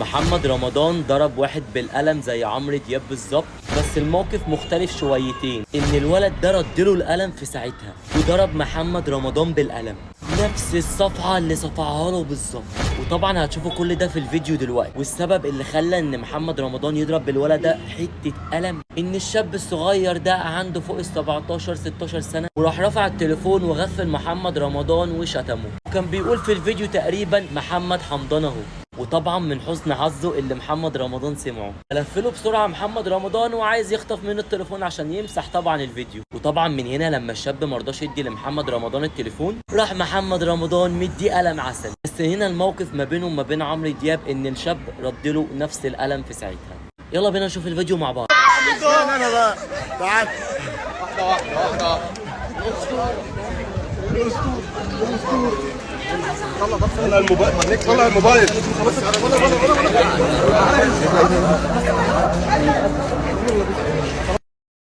محمد رمضان ضرب واحد بالقلم زي عمرو دياب بالظبط، بس الموقف مختلف شويتين، ان الولد ده ردله القلم في ساعتها وضرب محمد رمضان بالقلم نفس الصفعة اللي صفعها له بالظبط. وطبعا هتشوفوا كل ده في الفيديو دلوقتي. والسبب اللي خلى ان محمد رمضان يضرب بالولد ده حتة قلم، ان الشاب الصغير ده عنده فوق ال 17 16 سنة، وراح رفع التليفون وغفل محمد رمضان وشتمه، وكان بيقول في الفيديو تقريبا محمد حمضان اهو. وطبعا من حسن حظه اللي محمد رمضان سمعه لفله بسرعه محمد رمضان وعايز يخطف منه التليفون عشان يمسح طبعا الفيديو. وطبعا من هنا لما الشاب مرضاش يدي لمحمد رمضان التليفون، راح محمد رمضان مدي قلم عسل. بس هنا الموقف ما بينه وما بين عمرو دياب ان الشاب ردله نفس القلم في ساعتها. يلا بينا نشوف الفيديو مع بعض. انا بقى تعال واحده طلع الموبايل، طلع الموبايل.